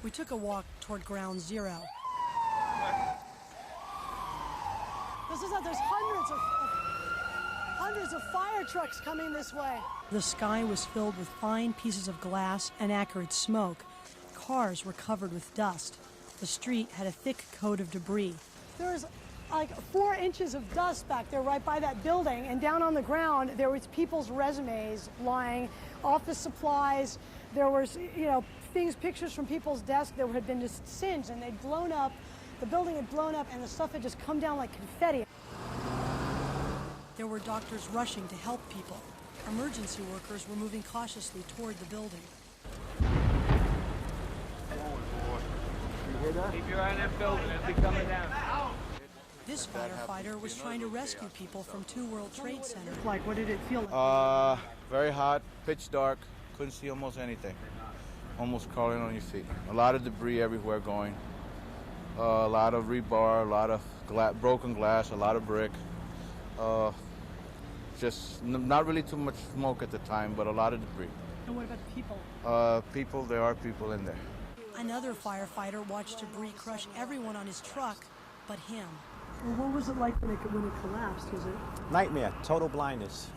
We took a walk toward Ground Zero. There's hundreds of fire trucks coming this way. The sky was filled with fine pieces of glass and acrid smoke. Cars were covered with dust. The street had a thick coat of debris. There's like 4 inches of dust back there right by that building, and down on the ground there was people's resumes lying, office supplies. There was, pictures from people's desks that had been just singed, and they'd blown up. The building had blown up, and the stuff had just come down like confetti. There were doctors rushing to help people. Emergency workers were moving cautiously toward the building. Keep your eye on that building as they coming down. This firefighter was trying to rescue people from 2 World Trade Centers. Like, what did it feel like? Very hot, pitch dark, couldn't see almost anything. Almost crawling on your feet. A lot of debris everywhere going. A lot of rebar, a lot of broken glass, a lot of brick. Just not really too much smoke at the time, but a lot of debris. And what about people? There are people in there. Another firefighter watched debris crush everyone on his truck but him. Well, what was it like when it collapsed? Was it nightmare, total blindness,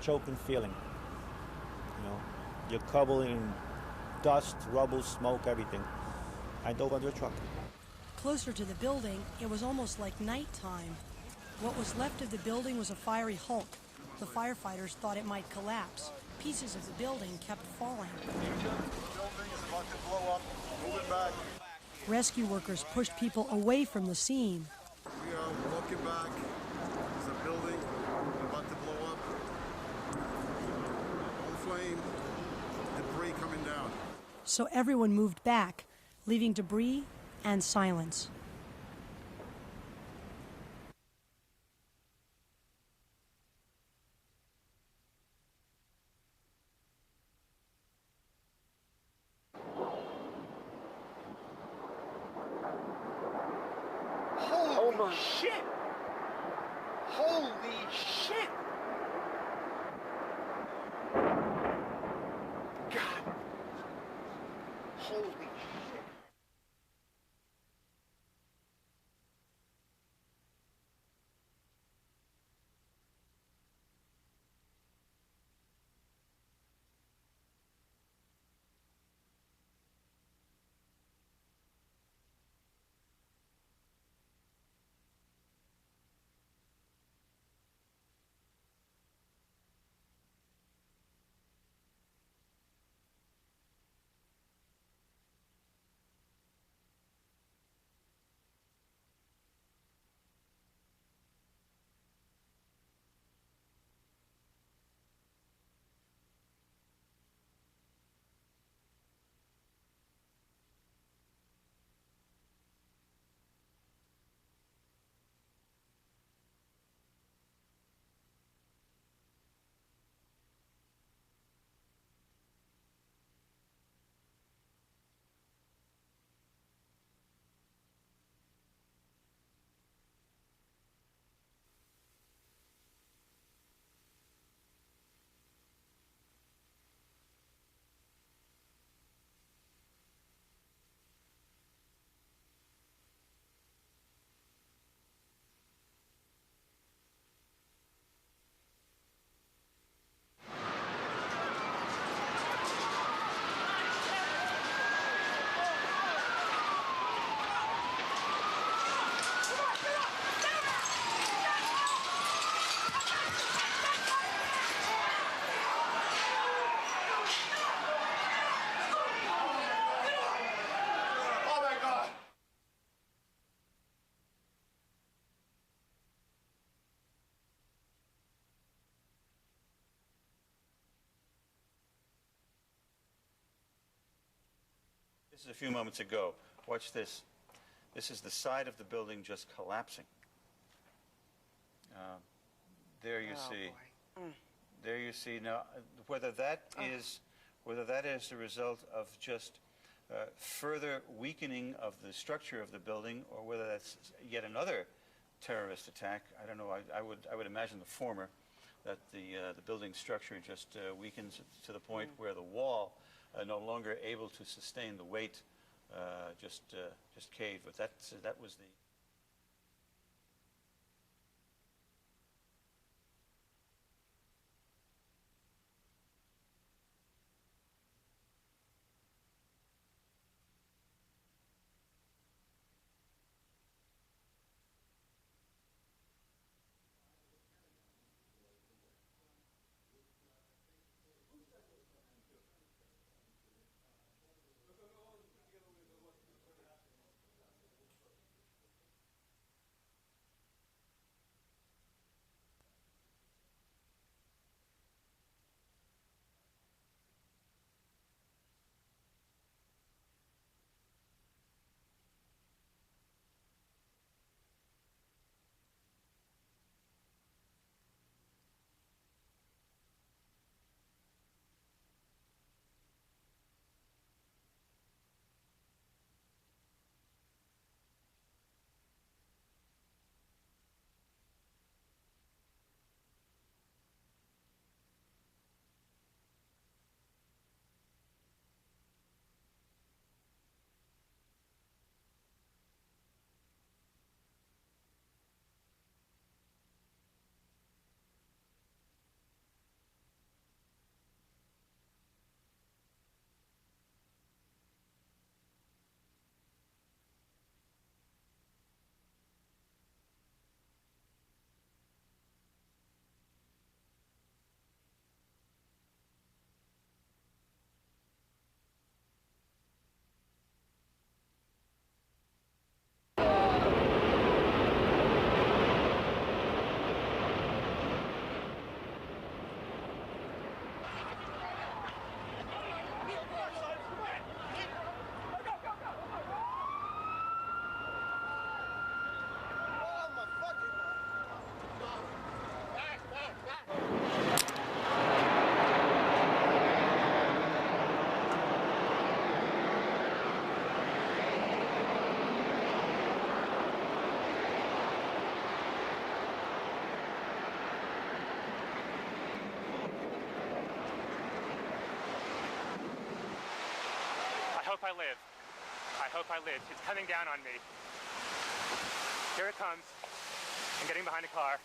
choking feeling. You're covered in dust, rubble, smoke, everything. I dove under a truck. Closer to the building, it was almost like nighttime. What was left of the building was a fiery hulk. The firefighters thought it might collapse. Pieces of the building kept falling. Rescue workers pushed people away from the scene. We are walking back. There's a building about to blow up. On flame, debris coming down. So everyone moved back, leaving debris and silence. Holy shit! Holy shit! God! Holy shit! This is a few moments ago. Watch this. This is the side of the building just collapsing. There you see. There you see. Now, whether that is a result of just further weakening of the structure of the building, or whether that's yet another terrorist attack, I don't know. I would imagine the former, that the building structure just weakens to the point where the wall no longer able to sustain the weight just caved. But that was the. I hope I live. I hope I live. It's coming down on me. Here it comes. I'm getting behind a car.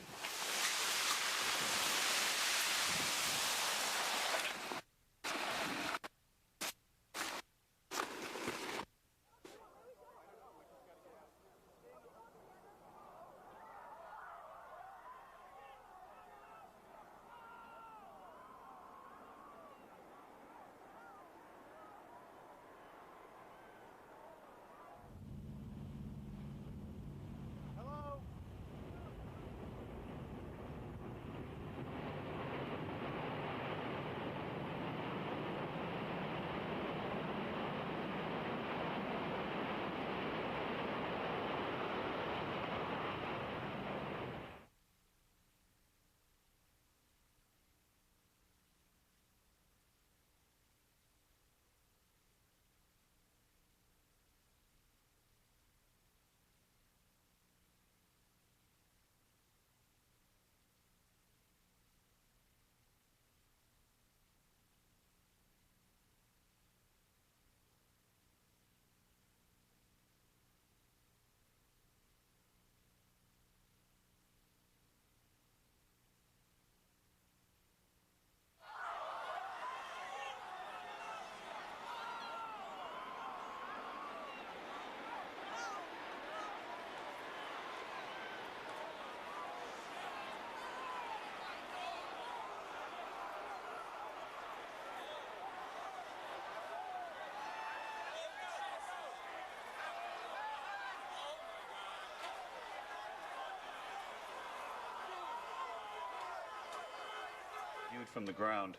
Viewed from the ground.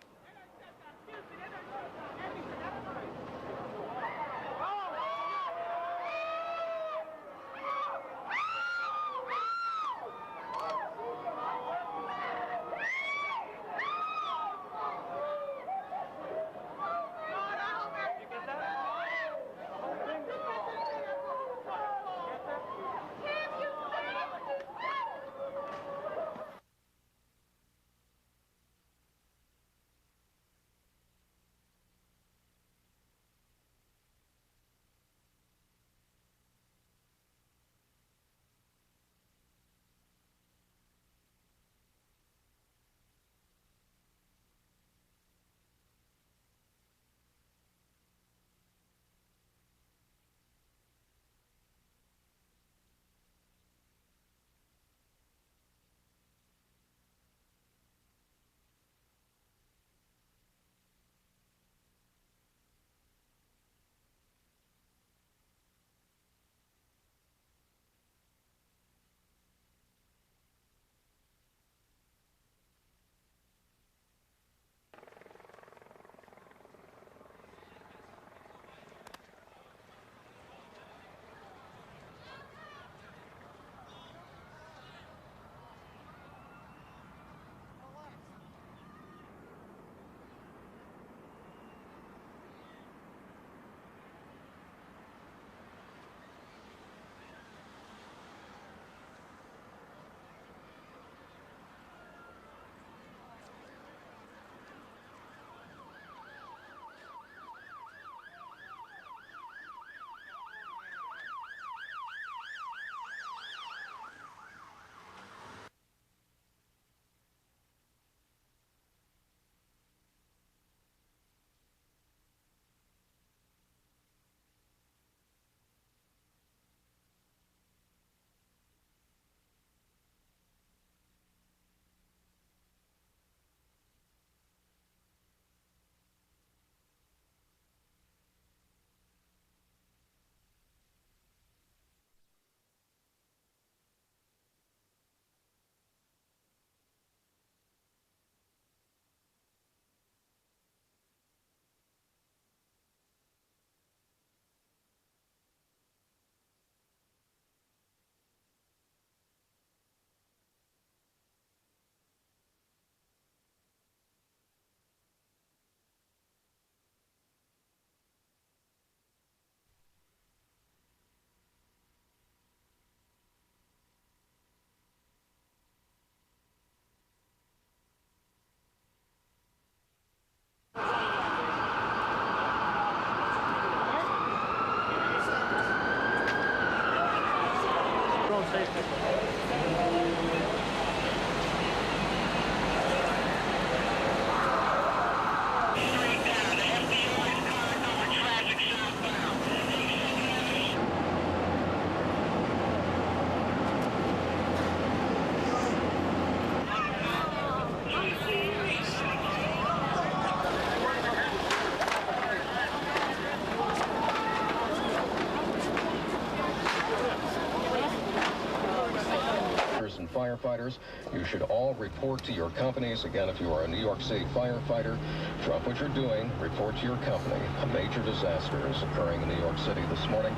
And firefighters, you should all report to your companies. Again, if you are a New York City firefighter, drop what you're doing, report to your company. A major disaster is occurring in New York City this morning.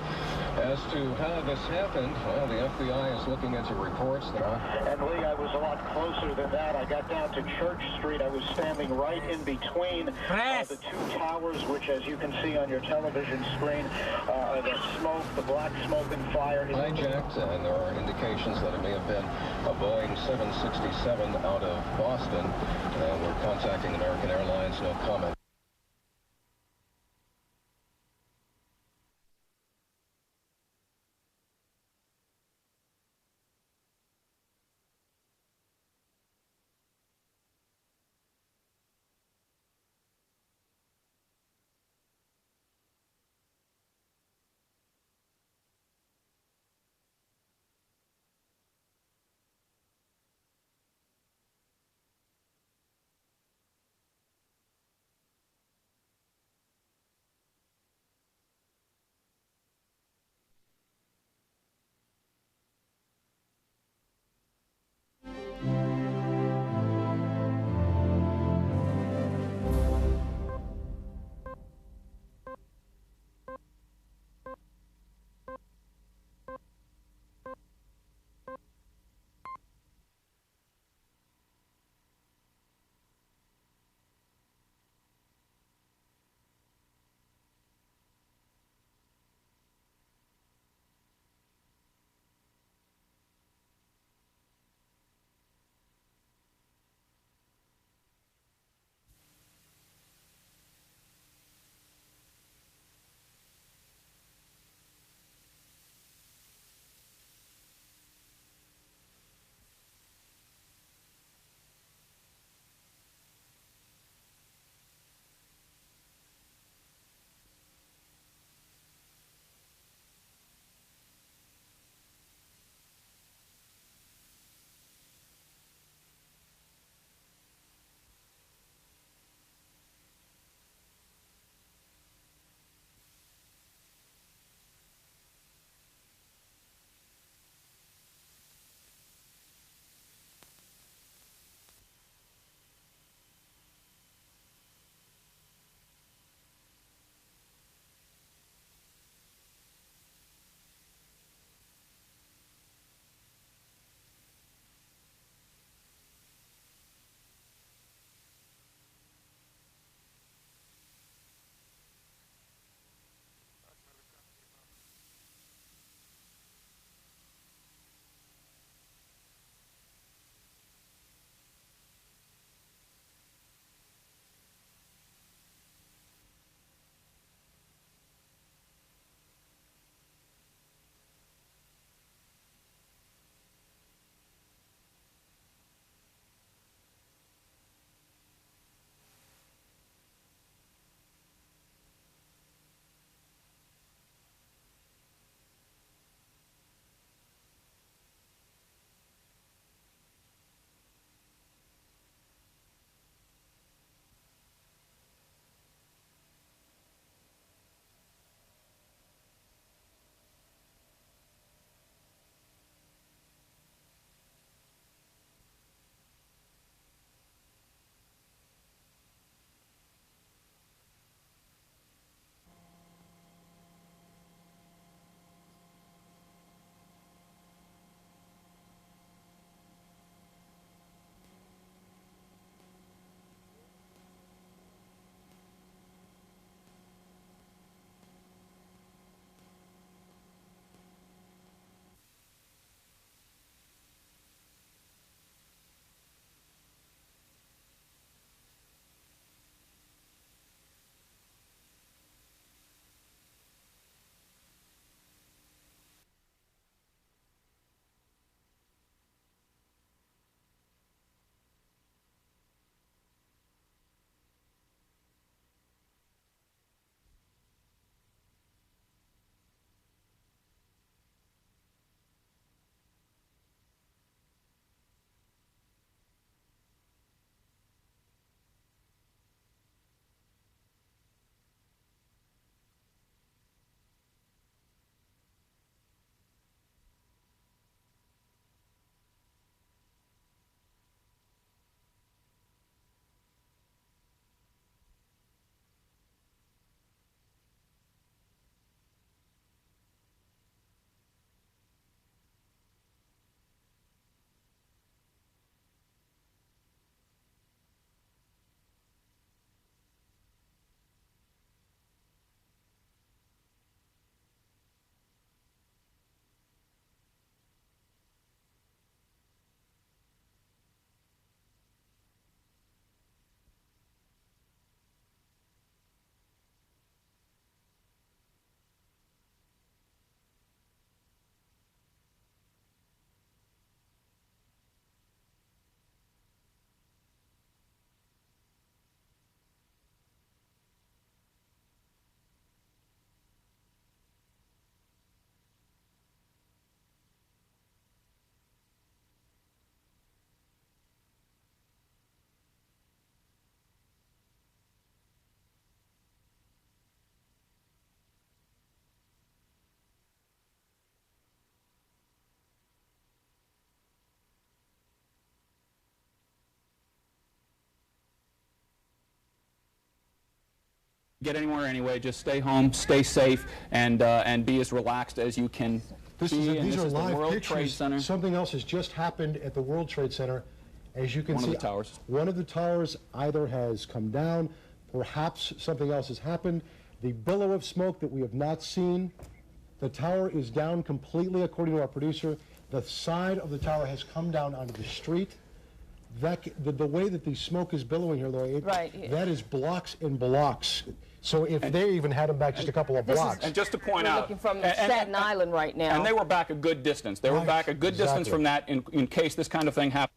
As to how this happened, well, the FBI is looking into reports that And Lee, I was a lot closer than that. I got down to Church Street. I was standing right in between the two towers, which, as you can see on your television screen, the smoke, the black smoke and fire. hijacked, and there are indications that it may have been a Boeing 767 out of Boston. We're contacting American Airlines, no comment. get anywhere anyway. Just stay home, stay safe, and be as relaxed as you can be. These are live the World pictures. Trade Center. Something else has just happened at the World Trade Center. As you can see, One of the towers. One of the towers either has come down, perhaps something else has happened. The billow of smoke that we have not seen, the tower is down completely, according to our producer. The side of the tower has come down onto the street. The way that the smoke is billowing here, though, that is blocks and blocks. So if they even had them back just a couple of blocks. And just to point out, looking from Staten Island right now. And they were back a good distance. They were back a good distance from that in case this kind of thing happened.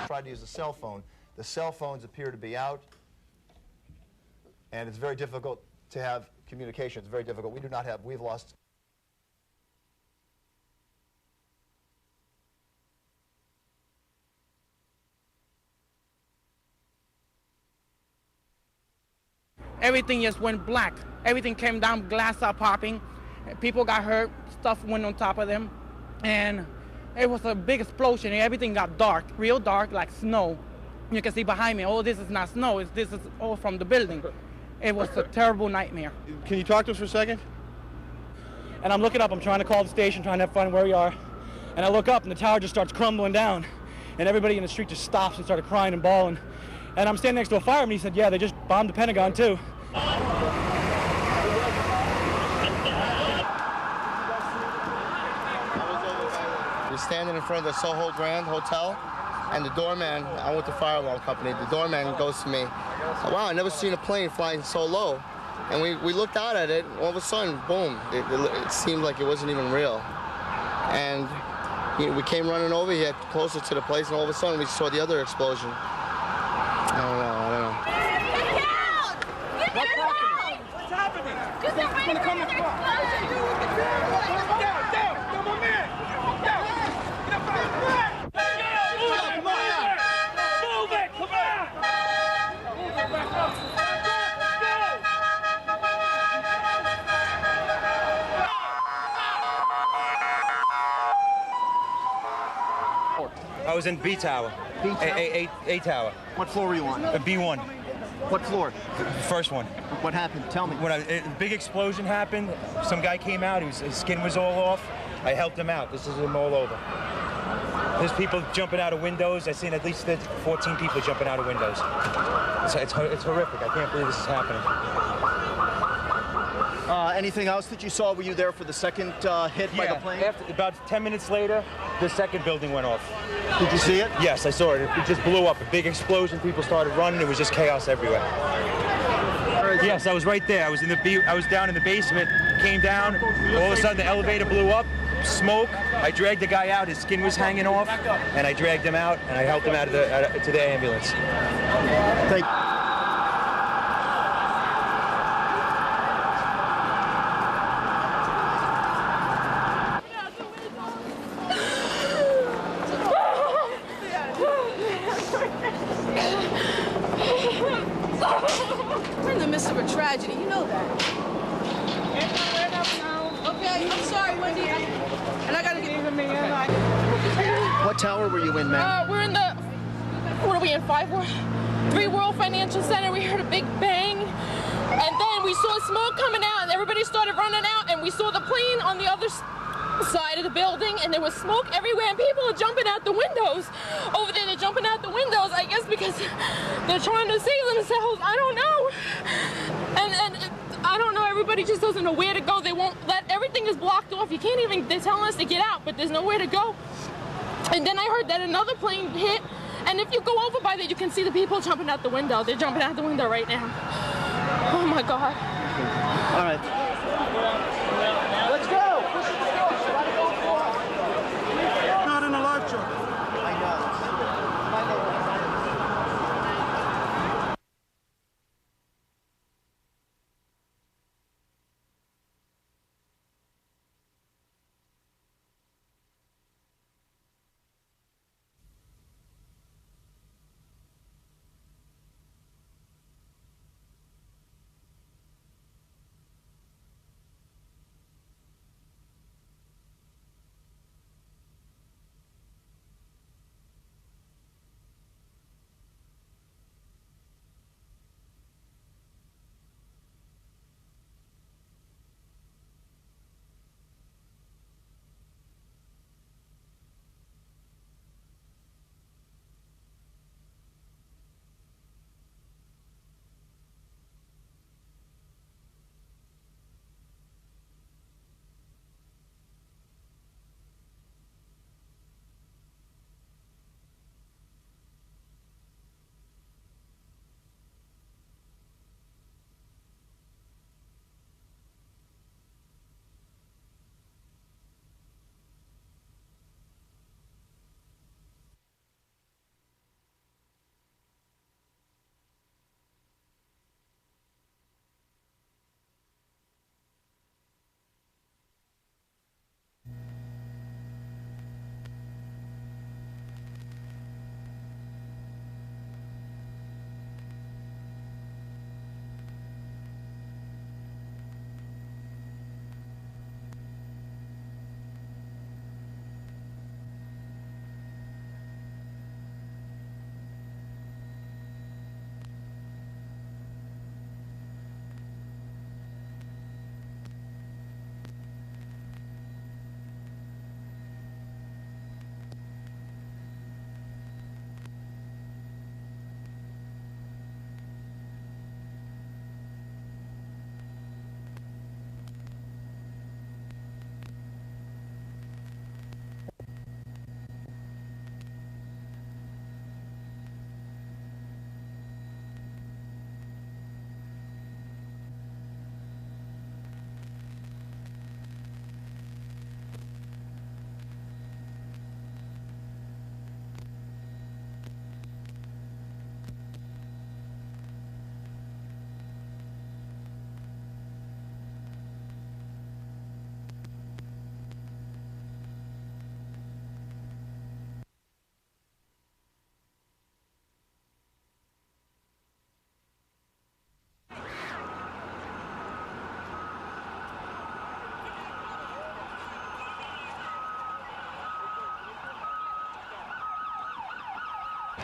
Tried to use a cell phone. The cell phones appear to be out, and it's very difficult to have communication. It's very difficult. We've lost. Everything just went black. Everything came down, glass started popping, people got hurt, stuff went on top of them, and it was a big explosion, and everything got dark, real dark, like snow. You can see behind me, oh, this is not snow, this is all from the building. It was a terrible nightmare. Can you talk to us for a second? And I'm looking up, I'm trying to call the station, trying to have fun where we are. And I look up, and the tower just starts crumbling down. And everybody in the street just stops and started crying and bawling. And I'm standing next to a fireman, he said, yeah, they just bombed the Pentagon, too. We're standing in front of the Soho Grand Hotel, and the doorman, I'm with the fire alarm company, the doorman goes to me, wow, I've never seen a plane flying so low. And we looked out at it, all of a sudden, boom, it seemed like it wasn't even real. And we came running over here closer to the place, and all of a sudden we saw the other explosion. I don't know. Get down! What's happening? Just a regular explosion! Down, my man! Down! Move it! Come on! Move it back up! I was in B tower. A tower. What floor were you on? B1. What floor? The first one. What happened? Tell me. When a big explosion happened, some guy came out. His skin was all off. I helped him out. This is him all over. There's people jumping out of windows. I've seen at least 14 people jumping out of windows. It's horrific. I can't believe this is happening. Anything else that you saw? Were you there for the second hit by the plane? About 10 minutes later, the second building went off. Did you see it? Yes, I saw it. It just blew up. A big explosion. People started running. It was just chaos everywhere. Yes, I was right there. I was down in the basement. Came down. All of a sudden, the elevator blew up. smoke. I dragged the guy out. His skin was hanging off, and I dragged him out, and I helped him out of to the ambulance. Thank We're in the midst of a tragedy, you know that. Okay, I'm sorry, Wendy. And I gotta get even me. What tower were you in, ma'am? We're in the, what are we in, 3 World Financial Center. We heard a big bang, and then we saw smoke coming out, and everybody started running out, and we saw the plane on the other side of the building, and there was smoke everywhere, and people are jumping out the windows. Over there, they're jumping out the windows, I guess because they're trying to save themselves. I don't know. And I don't know, everybody just doesn't know where to go. They won't let, everything is blocked off. You can't even, they're telling us to get out, but there's nowhere to go. And then I heard that another plane hit, and if you go over by there, you can see the people jumping out the window. They're jumping out the window right now. Oh my God. All right. Let's go. Not in a live truck. I know.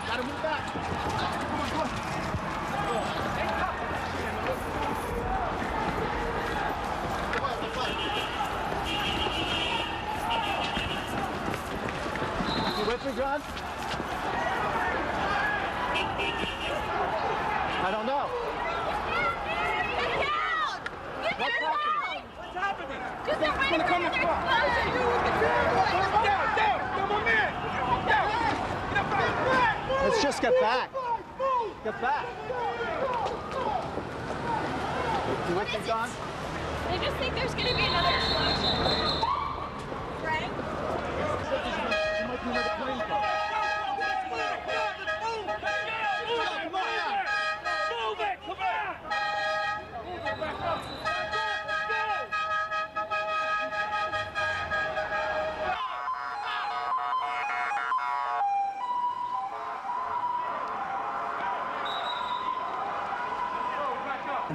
Gotta move back. Come on, come on. You with me, John? I don't know. What's happening? What's happening? Just they're right Come there. Down, my man. Down. Let's just get back. Get back. You with me, John? I just think there's going to be another explosion.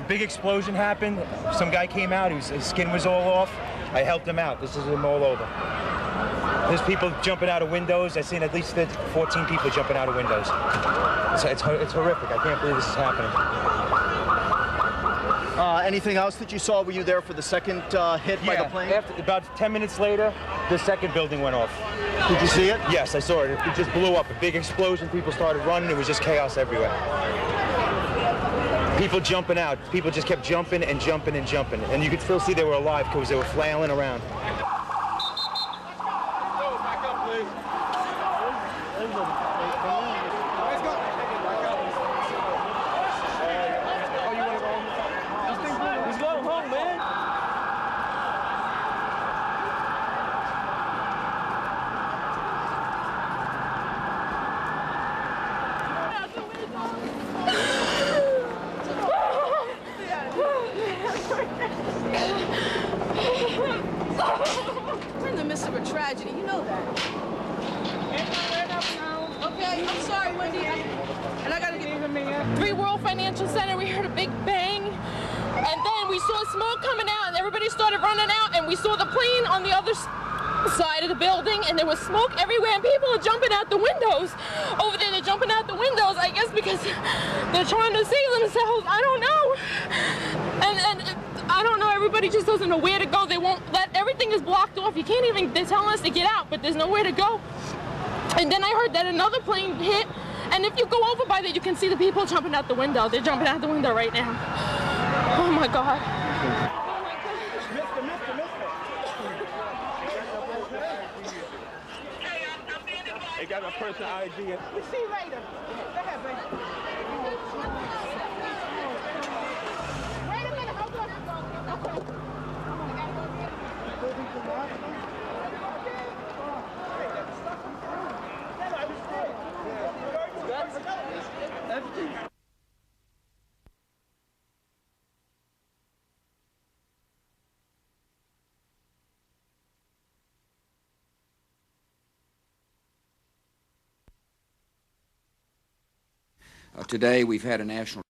Big explosion happened. Some guy came out. His skin was all off. I helped him out. This is him all over. There's people jumping out of windows. I've seen at least 14 people jumping out of windows. It's horrific. I can't believe this is happening. Anything else that you saw? Were you there for the second hit by the plane? About 10 minutes later, the second building went off. Did you see it? Yes, I saw it. It just blew up. A big explosion. People started running. It was just chaos everywhere. People jumping out. People just kept jumping and jumping and jumping. And you could still see they were alive because they were flailing around. We're in the midst of a tragedy, you know that. Okay, I'm sorry, Wendy. And I gotta get in here. 3 World Financial Center, we heard a big bang. And then we saw smoke coming out and everybody started running out and we saw the plane on the other side of the building and there was smoke everywhere and people are jumping out the windows. Over there, they're jumping out the windows, I guess because they're trying to save themselves. I don't know. And I don't know, everybody just doesn't know where to go. They won't everything is blocked off. You can't even, they're telling us to get out, but there's nowhere to go. And then I heard that another plane hit, and if you go over by there, you can see the people jumping out the window. They're jumping out the window right now. Oh my God. They got my personal ID. We'll see you later. Go ahead, baby. Wait a minute, hold on. Today we've had a national